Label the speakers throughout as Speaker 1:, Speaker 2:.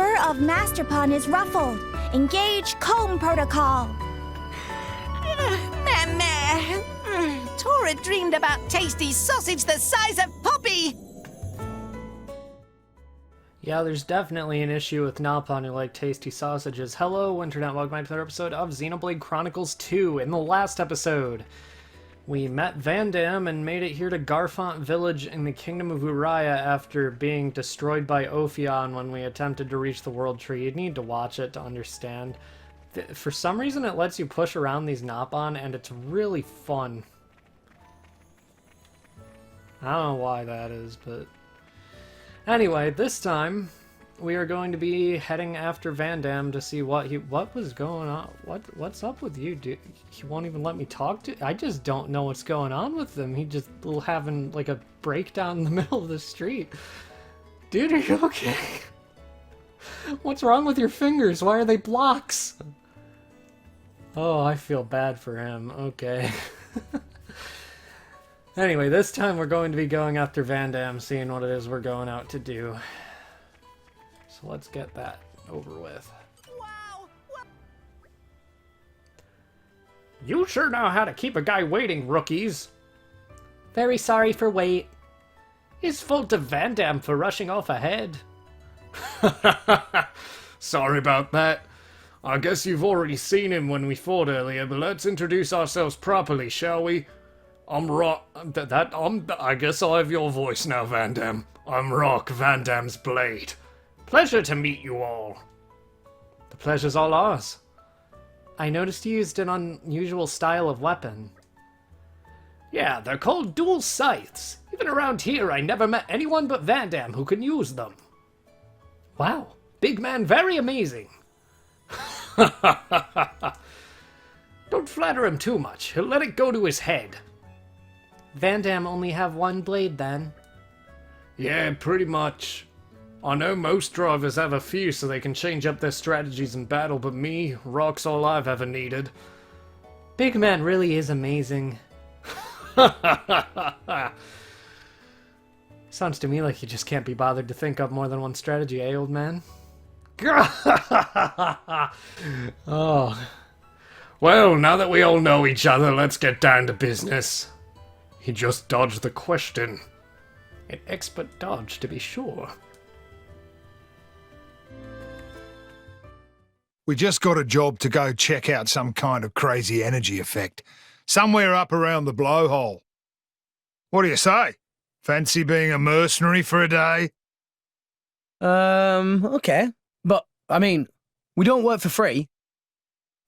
Speaker 1: fur of Masterpun is ruffled. Engage comb protocol.
Speaker 2: Meh. Tora dreamed about tasty sausage the size of Poppy.
Speaker 3: Yeah, there's definitely an issue with Napon who like tasty sausages. Hello, Internet, welcome back to another episode of Xenoblade Chronicles 2. In the last episode, we met Vandam and made it here to Garfont Village in the Kingdom of Urayan after being destroyed by Ophion when we attempted to reach the World Tree. You'd need to watch it to understand. For some reason, it lets you push around these Napon, and it's really fun. I don't know why that is, but... Anyway, this time, we are going to be heading after Vandam to see what was going on. What's up with you, dude? He won't even let me talk to... I just don't know what's going on with him. He just having, like, a breakdown in the middle of the street. Dude, are you okay? What's wrong with your fingers? Why are they blocks? Oh, I feel bad for him. Okay. Anyway, this time we're going to be going after Vandam, seeing what it is we're going out to do. So let's get that over with.
Speaker 2: Wow.
Speaker 3: You sure know how to keep a guy waiting, rookies. Very sorry for wait. His fault to Vandam for rushing off ahead. Sorry about that. I guess you've already seen him when we fought earlier, but let's introduce ourselves properly, shall we? I'm Rock. I guess I'll have your voice now, Vandam. I'm Rock, Vandam's blade. Pleasure to meet you all. The pleasure's all ours. I noticed you used an unusual style of weapon. Yeah, they're called dual scythes. Even around here, I never met anyone but Vandam who can use them. Wow, big man, very amazing. Don't flatter him too much. He'll let it go to his head. Vandam only have one blade, then? Yeah, pretty much. I know most drivers have a few so they can change up their strategies in battle, but me, Rock's all I've ever needed. Big man really is amazing. Sounds to me like you just can't be bothered to think up more than one strategy, eh, old man? Oh. Well, now that we all know each other, let's get down to business. He just dodged the question. An expert dodge, to be sure.
Speaker 4: We just got a job to go check out some kind of crazy energy effect. Somewhere up around the Blowhole. What do you say? Fancy being a mercenary for a day?
Speaker 5: Okay. But, I mean, we don't work for free.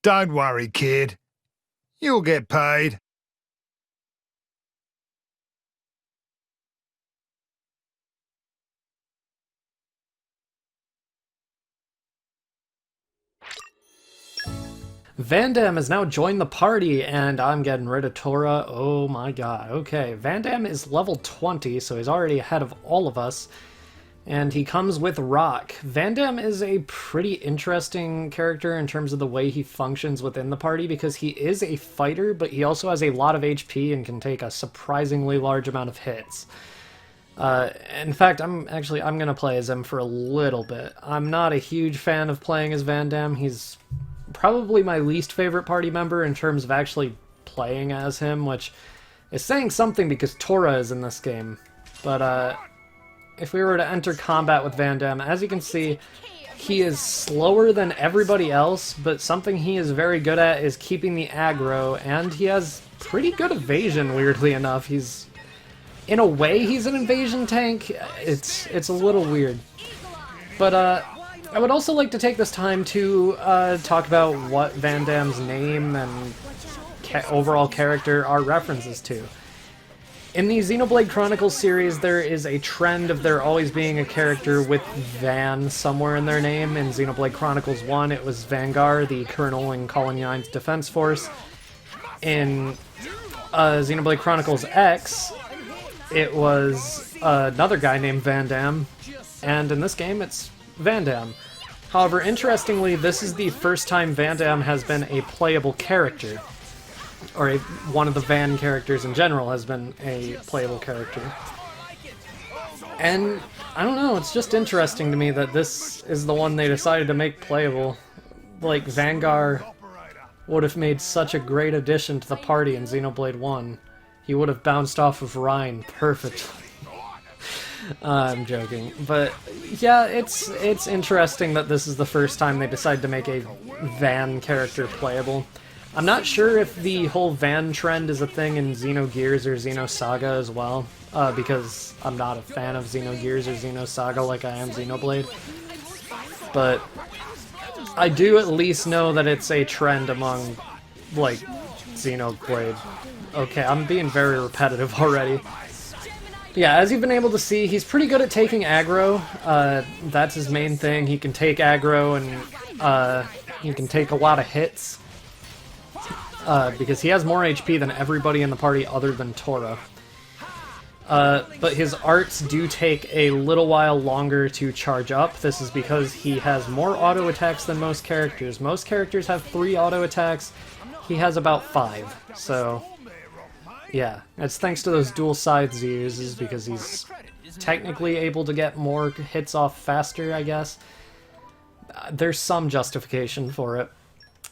Speaker 4: Don't worry, kid. You'll get paid.
Speaker 3: Vandam has now joined the party, and I'm getting rid of Tora. Oh my god. Okay, Vandam is level 20, so he's already ahead of all of us. And he comes with Rock. Vandam is a pretty interesting character in terms of the way he functions within the party, because he is a fighter, but he also has a lot of HP and can take a surprisingly large amount of hits. In fact, I'm going to play as him for a little bit. I'm not a huge fan of playing as Vandam. He's probably my least favorite party member in terms of actually playing as him, which is saying something because Tora is in this game. But, if we were to enter combat with Vandam, as you can see, he is slower than everybody else, but something he is very good at is keeping the aggro, and he has pretty good evasion, weirdly enough. In a way, he's an invasion tank. It's a little weird. But, I would also like to take this time to talk about what Vandam's name and overall character are references to. In the Xenoblade Chronicles series, there is a trend of there always being a character with Van somewhere in their name. In Xenoblade Chronicles 1, it was Vanguard, the colonel in Colony 9's defense force. In Xenoblade Chronicles X, it was another guy named Vandam, and in this game, it's Vandam. However, interestingly, this is the first time Vandam has been a playable character. Or one of the Van characters in general has been a playable character. And I don't know, it's just interesting to me that this is the one they decided to make playable. Like, Vanguard would have made such a great addition to the party in Xenoblade 1. He would have bounced off of Ryan perfectly. I'm joking. But, yeah, it's interesting that this is the first time they decided to make a Van character playable. I'm not sure if the whole Van trend is a thing in Xenogears or Xenosaga as well, because I'm not a fan of Xenogears or Xenosaga like I am Xenoblade. But I do at least know that it's a trend among, like, Xenoblade. Okay, I'm being very repetitive already. Yeah, as you've been able to see, he's pretty good at taking aggro. That's his main thing. He can take aggro and he can take a lot of hits. Because he has more HP than everybody in the party other than Tora. But his arts do take a little while longer to charge up. This is because he has more auto attacks than most characters. Most characters have 3 auto attacks. He has about 5. So, yeah. It's thanks to those dual scythes he uses, because he's technically able to get more hits off faster, I guess. There's some justification for it.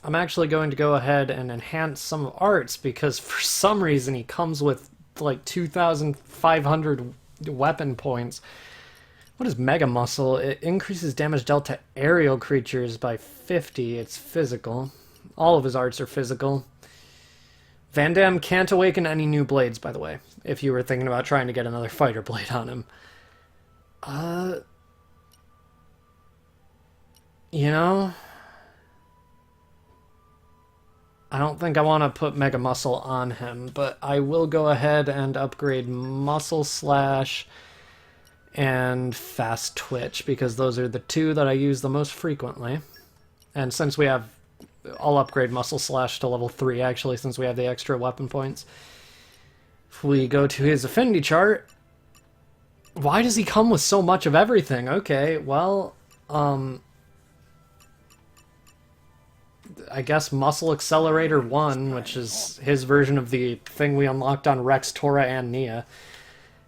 Speaker 3: I'm actually going to go ahead and enhance some arts, because for some reason he comes with like 2,500 weapon points. What is Mega Muscle? It increases damage dealt to aerial creatures by 50. It's physical. All of his arts are physical. Vandam can't awaken any new blades, by the way, if you were thinking about trying to get another fighter blade on him. You know, I don't think I want to put Mega Muscle on him, but I will go ahead and upgrade Muscle Slash and Fast Twitch, because those are the 2 that I use the most frequently. And since we have... I'll upgrade Muscle Slash to level 3, actually, since we have the extra weapon points. If we go to his affinity chart... Why does he come with so much of everything? Okay, well, I guess Muscle Accelerator 1, which is his version of the thing we unlocked on Rex, Tora, and Nia.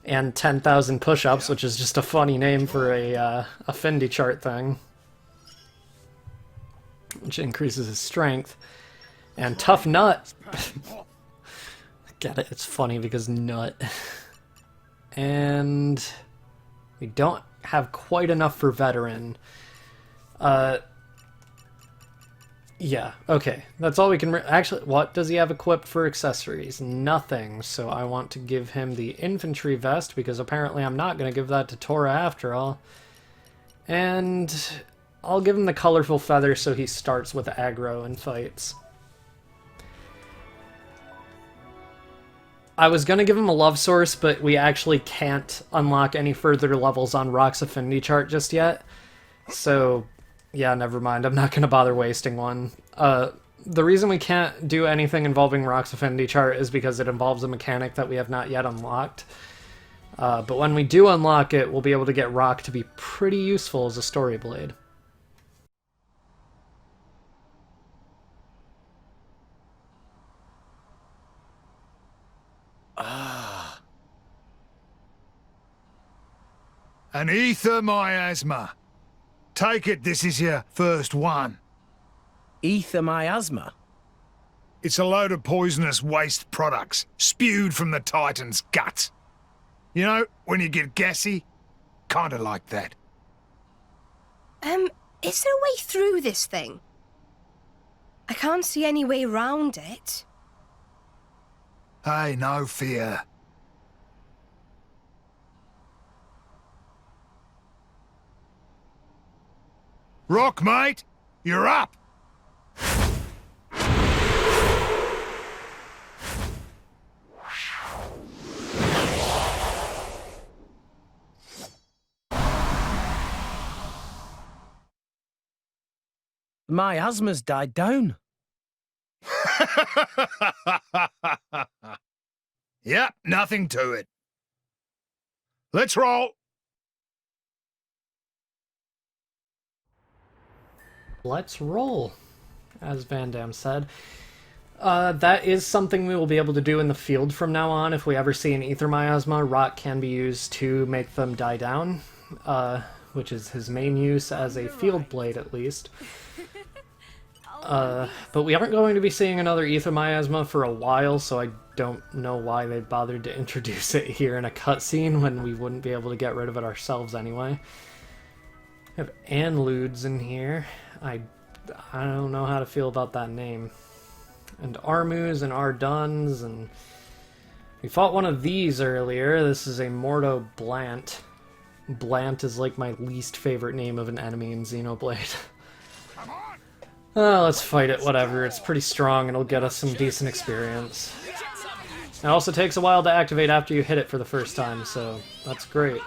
Speaker 3: And 10,000 push-ups, which is just a funny name for a affinity chart thing. Which increases his strength. And Tough Nut. Get it? It's funny because nut. And we don't have quite enough for Veteran. Yeah, okay. That's all we can... Actually, what does he have equipped for accessories? Nothing. So I want to give him the infantry vest, because apparently I'm not going to give that to Tora after all. And I'll give him the colorful feather so he starts with aggro and fights. I was going to give him a love source, but we actually can't unlock any further levels on Rock's affinity chart just yet. So... yeah, never mind. I'm not going to bother wasting one. The reason we can't do anything involving Rock's affinity chart is because it involves a mechanic that we have not yet unlocked. But when we do unlock it, we'll be able to get Rock to be pretty useful as a story blade.
Speaker 4: An ether miasma. Take it this is your first one.
Speaker 5: Ether miasma?
Speaker 4: It's a load of poisonous waste products spewed from the Titan's guts. You know, when you get gassy? Kinda like that.
Speaker 6: Is there a way through this thing? I can't see any way round it.
Speaker 4: Hey, no fear. Rock, mate! You're up!
Speaker 5: The miasma's died down.
Speaker 4: Yep, nothing to it. Let's roll!
Speaker 3: Let's roll, as Vandam said. That is something we will be able to do in the field from now on. If we ever see an Ether Miasma, rock can be used to make them die down, which is his main use as a field blade, at least. But we aren't going to be seeing another Ether Miasma for a while, so I don't know why they bothered to introduce it here in a cutscene when we wouldn't be able to get rid of it ourselves anyway. We have Anludes in here. I don't know how to feel about that name. And Armus and Arduns, and we fought one of these earlier. This is a Mordo Blant. Blant is like my least favorite name of an enemy in Xenoblade. Let's fight it, whatever. It's pretty strong, and it'll get us some decent experience. It also takes a while to activate after you hit it for the first time, so that's great.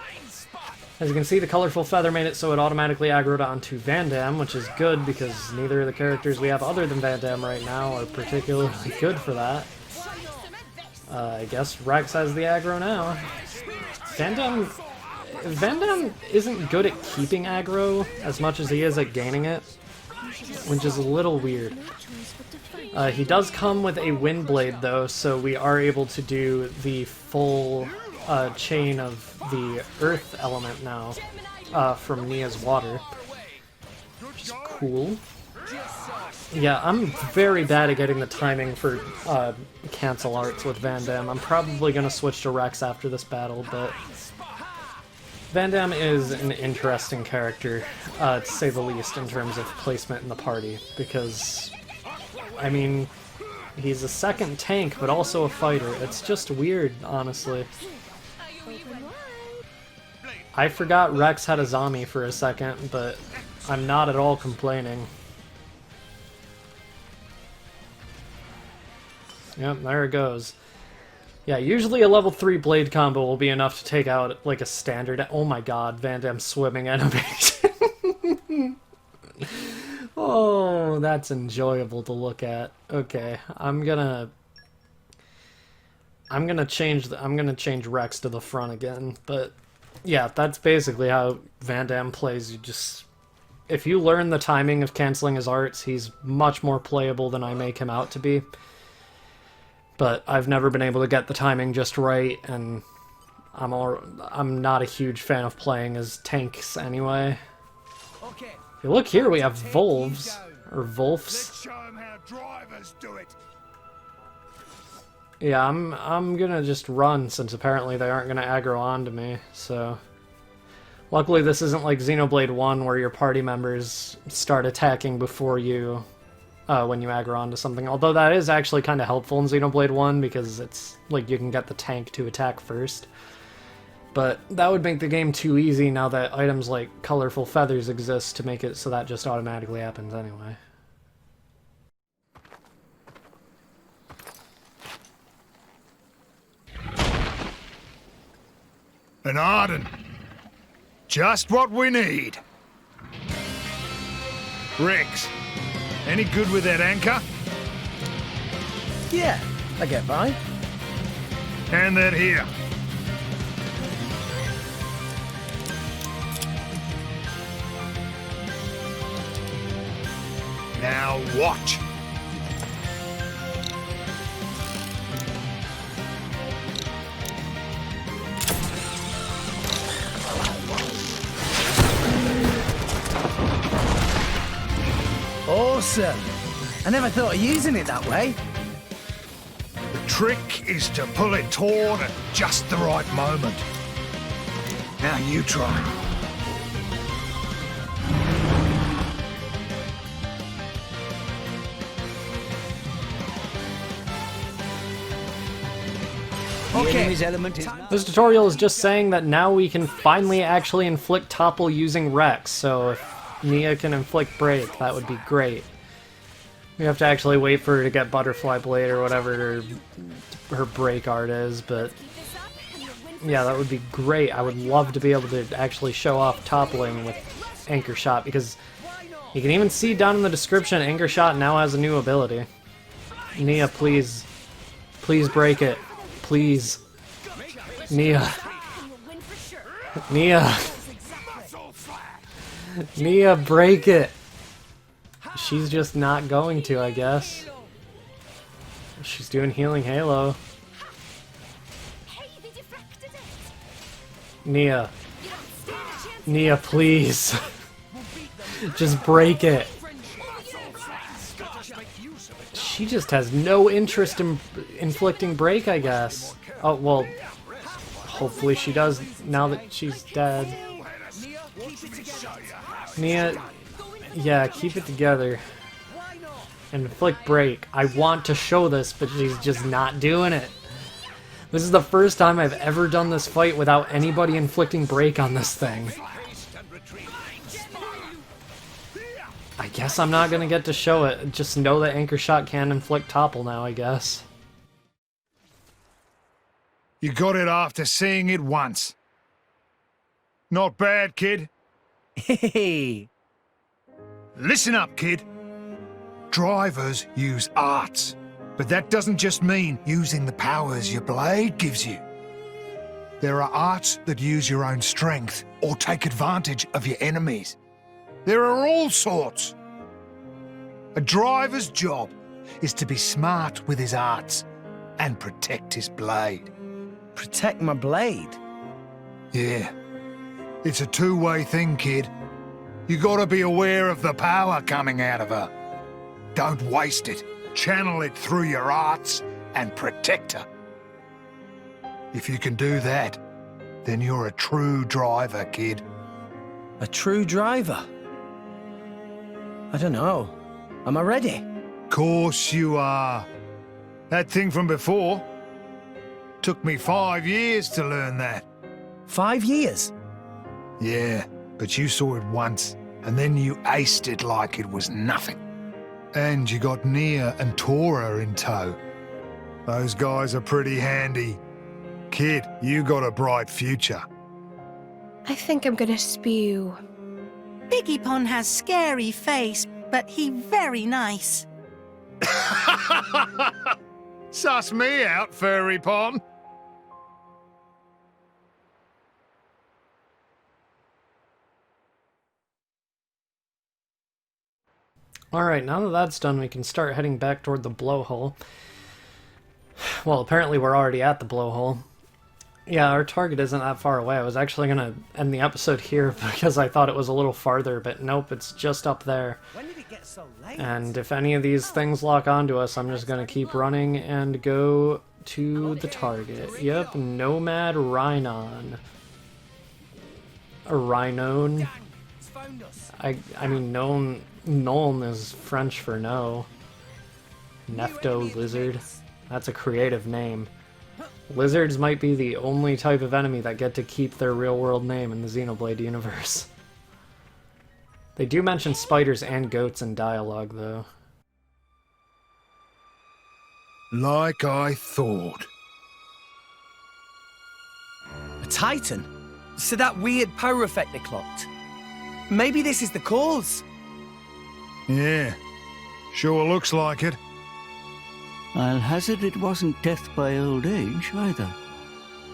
Speaker 3: As you can see, the colorful feather made it so it automatically aggroed onto Vandham, which is good because neither of the characters we have other than Vandham right now are particularly good for that. I guess Rex has the aggro now. Vandham isn't good at keeping aggro as much as he is at gaining it, which is a little weird. He does come with a Wind Blade though, so we are able to do the full chain of the Earth element now from Nia's water, which is cool. Yeah, I'm very bad at getting the timing for cancel arts with Vandham. I'm probably going to switch to Rex after this battle, but Vandham is an interesting character, to say the least, in terms of placement in the party, because, I mean, he's a second tank, but also a fighter. It's just weird, honestly. I forgot Rex had a zombie for a second, but I'm not at all complaining. Yep, there it goes. Yeah, usually a level 3 blade combo will be enough to take out, like, a standard... Oh my god, Vandham's swimming animation. Oh, that's enjoyable to look at. Okay, I'm gonna change Rex to the front again, but... Yeah, that's basically how Vandham plays. You just... If you learn the timing of canceling his arts, he's much more playable than I make him out to be. But I've never been able to get the timing just right, and I'm not a huge fan of playing as tanks anyway. If you look here, we have Volves, or Volfs. Yeah, I'm gonna just run, since apparently they aren't gonna aggro onto me, so... Luckily this isn't like Xenoblade 1, where your party members start attacking before you, when you aggro onto something. Although that is actually kind of helpful in Xenoblade 1, because it's, like, you can get the tank to attack first. But that would make the game too easy now that items like colorful feathers exist to make it so that just automatically happens anyway.
Speaker 4: An Arden. Just what we need. Rex, any good with that anchor?
Speaker 5: Yeah, I get by.
Speaker 4: Hand that here. Now watch.
Speaker 5: Awesome! I never thought of using it that way.
Speaker 4: The trick is to pull it taut at just the right moment. Now you try.
Speaker 5: Okay.
Speaker 3: This tutorial is just saying that now we can finally actually inflict topple using Rex, so if Nia can inflict break, that would be great. We have to actually wait for her to get Butterfly Blade or whatever her break art is, but yeah, that would be great. I would love to be able to actually show off toppling with Anchor Shot, because you can even see down in the description, Anchor Shot now has a new ability. Nia, please. Please break it. Please. Nia. Nia. Nia, break it! She's just not going to, I guess. she's doing healing halo. Nia. Nia, please. Just break it. She just has no interest in inflicting break, I guess. Oh, well, hopefully she does now that she's dead. Nia, yeah, keep it together. Inflict break. I want to show this, but she's just not doing it. This is the first time I've ever done this fight without anybody inflicting break on this thing. I guess I'm not gonna get to show it. Just know that Anchor Shot can inflict topple now, I guess.
Speaker 4: You got it after seeing it once. Not bad, kid.
Speaker 5: Hey.
Speaker 4: Listen up, kid. Drivers use arts, but that doesn't just mean using the powers your blade gives you. There are arts that use your own strength or take advantage of your enemies. There are all sorts. A driver's job is to be smart with his arts and protect his blade.
Speaker 5: Protect my blade?
Speaker 4: Yeah. It's a two-way thing, kid. You gotta be aware of the power coming out of her. Don't waste it. Channel it through your arts and protect her. If you can do that, then you're a true driver, kid.
Speaker 5: A true driver? I don't know. Am I ready?
Speaker 4: Course you are. That thing from before took me 5 years to learn that.
Speaker 5: 5 years?
Speaker 4: Yeah, but you saw it once, and then you aced it like it was nothing. And you got Nia and Tora in tow. Those guys are pretty handy. Kid, you got a bright future.
Speaker 6: I think I'm gonna spew.
Speaker 2: Biggie Pon has scary face, but he very nice.
Speaker 4: Suss me out, Furry Pon.
Speaker 3: Alright, now that that's done, we can start heading back toward the Blowhole. Well, apparently we're already at the Blowhole. Yeah, our target isn't that far away. I was actually going to end the episode here because I thought it was a little farther, but nope, it's just up there.
Speaker 5: When did it get so late?
Speaker 3: And if any of these things lock onto us, I'm just going to keep running and go to the target. Yep, Nomad Rhinon. A Rhinone. I mean, Nuln is French for no. Nephto Lizard. That's a creative name. Lizards might be the only type of enemy that get to keep their real-world name in the Xenoblade universe. They do mention spiders and goats in dialogue, though.
Speaker 4: Like I thought.
Speaker 5: A Titan? So that weird power effect they clocked. Maybe this is the cause.
Speaker 4: Yeah, sure looks like it.
Speaker 7: I'll hazard it wasn't death by old age, either.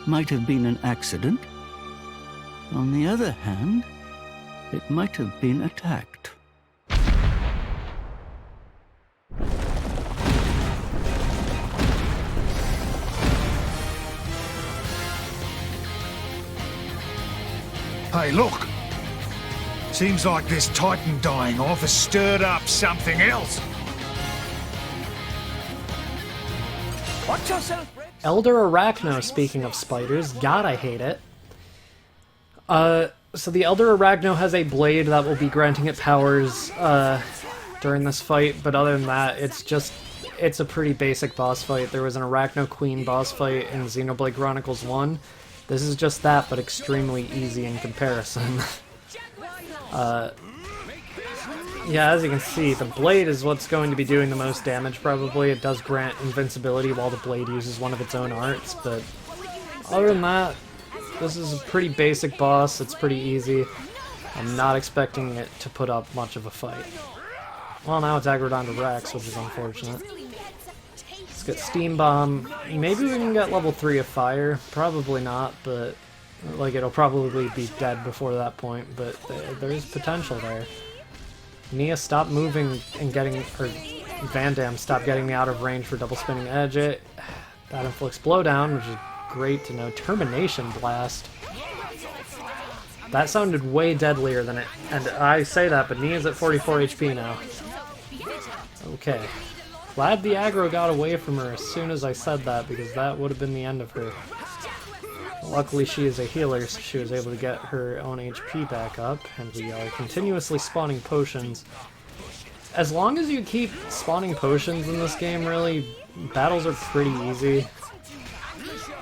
Speaker 7: Might have been an accident. On the other hand, it might have been attacked.
Speaker 4: Hey, look! Seems like this Titan dying off has stirred up something else.
Speaker 5: Watch yourself,
Speaker 3: Elder Arachno, speaking of spiders. God, I hate it. So the Elder Arachno has a blade that will be granting it powers, during this fight, but other than that, it's a pretty basic boss fight. There was an Arachno Queen boss fight in Xenoblade Chronicles 1. This is just that, but extremely easy in comparison. Yeah, as you can see, the blade is what's going to be doing the most damage, probably. It does grant invincibility while the blade uses one of its own arts, but other than that, this is a pretty basic boss. It's pretty easy. I'm not expecting it to put up much of a fight. Well, now it's aggroed onto Rex, which is unfortunate. Let's get Steam Bomb. Maybe we can get level 3 of Fire. Probably not, but like it'll probably be dead before that point, but there's potential there. Nia, stop moving and getting, or Vandam stopped getting me out of range for double spinning edge it. That inflicts blowdown, which is great to know. Termination blast. That sounded way deadlier than it, and I say that, but Nia's at 44 HP now. Okay. Glad the aggro got away from her as soon as I said that, because that would have been the end of her. Luckily she is a healer, so she was able to get her own HP back up, and we are continuously spawning potions. As long as you keep spawning potions in this game, really, battles are pretty easy.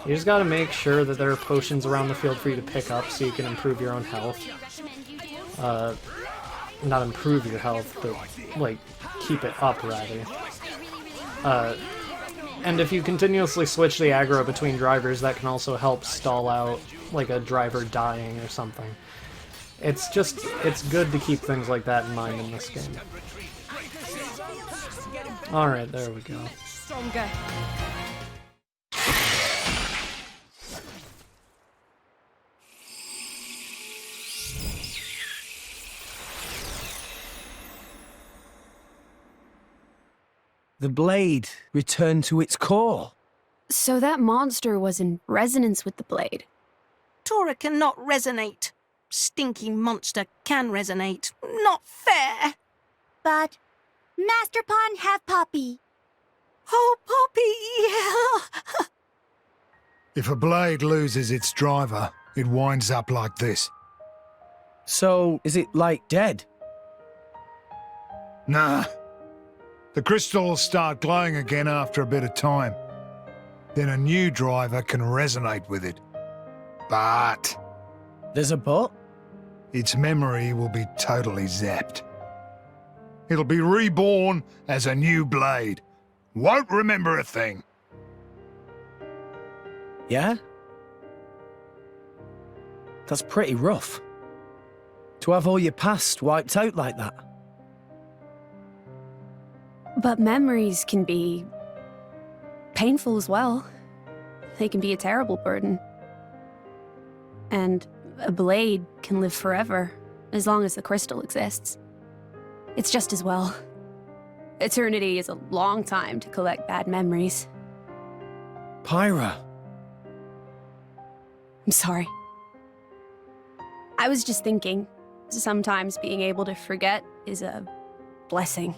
Speaker 3: You just gotta make sure that there are potions around the field for you to pick up so you can improve your own health. Not improve your health, but, like, keep it up, rather. And if you continuously switch the aggro between drivers, that can also help stall out, like, a driver dying or something. It's good to keep things like that in mind in this game. Alright, there we go.
Speaker 6: Stronger.
Speaker 5: The blade returned to its core.
Speaker 8: So that monster was in resonance with the blade.
Speaker 2: Tora cannot resonate. Stinky monster can resonate. Not fair.
Speaker 1: But Master Pawn have Poppy.
Speaker 2: Oh, Poppy!
Speaker 4: If a blade loses its driver, it winds up like this.
Speaker 5: So, is it, like, dead?
Speaker 4: Nah. The crystals start glowing again after a bit of time. Then a new driver can resonate with it. But
Speaker 5: There's a but?
Speaker 4: its memory will be totally zapped. It'll be reborn as a new blade. Won't remember a thing.
Speaker 5: Yeah? That's pretty rough. To have all your past wiped out like that.
Speaker 8: But memories can be painful as well. They can be a terrible burden. And a blade can live forever, as long as the crystal exists. It's just as well. Eternity is a long time to collect bad memories.
Speaker 5: Pyra.
Speaker 8: I'm sorry. I was just thinking, sometimes being able to forget is a blessing.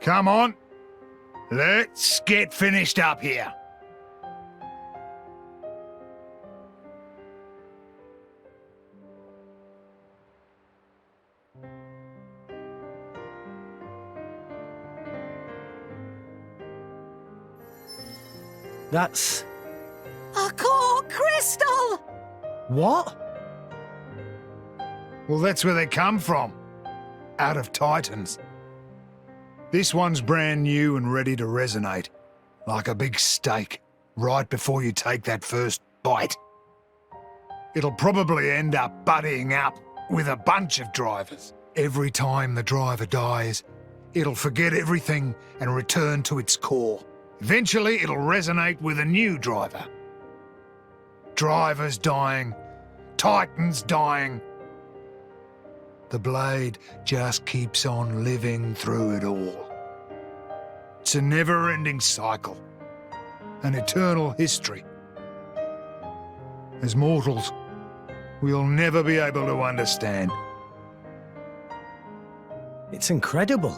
Speaker 4: Come on. Let's get finished up here.
Speaker 5: That's...
Speaker 2: A core crystal!
Speaker 5: what?
Speaker 4: Well, that's where they come from. Out of Titans. This one's brand new and ready to resonate. Like a big steak, right before you take that first bite. It'll probably end up buddying up with a bunch of drivers. Every time the driver dies, it'll forget everything and return to its core. Eventually, it'll resonate with a new driver. Drivers dying, Titans dying. The blade just keeps on living through it all. It's a never-ending cycle, an eternal history. As mortals, we'll never be able to understand.
Speaker 5: It's incredible.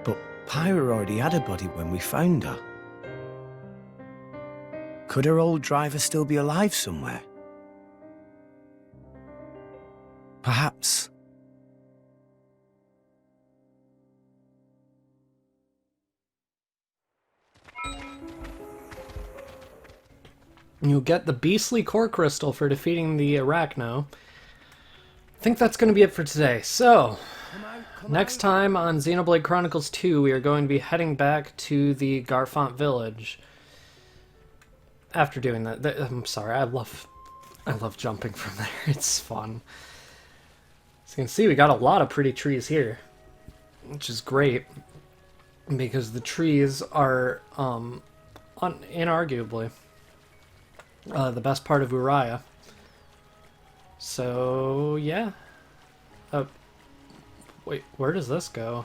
Speaker 5: But Pyra already had a body when we found her. Could her old driver still be alive somewhere? Perhaps.
Speaker 3: You'll get the beastly core crystal for defeating the Arachno. I think that's going to be it for today. So, next time on Xenoblade Chronicles 2, we are going to be heading back to the Garfont village. After doing that, I'm sorry, I love I love jumping from there. It's fun. As you can see, we got a lot of pretty trees here, which is great because the trees are inarguably the best part of Urayan. So yeah. Wait, where does this go?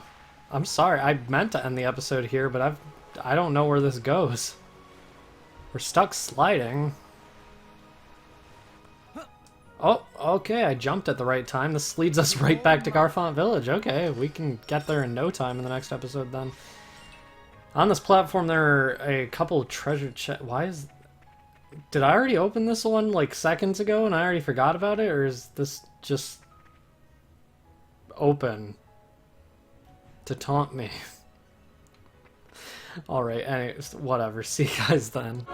Speaker 3: I'm sorry, I meant to end the episode here, but I don't know where this goes. We're stuck sliding. Oh, okay, I jumped at the right time. This leads us right back to Garfont Village. Okay, we can get there in no time in the next episode then. On this platform there are a couple of treasure chests. Why is... Did I already open this one like seconds ago and I already forgot about it? Or is this just open to taunt me? Alright, anyways, whatever. See you guys then.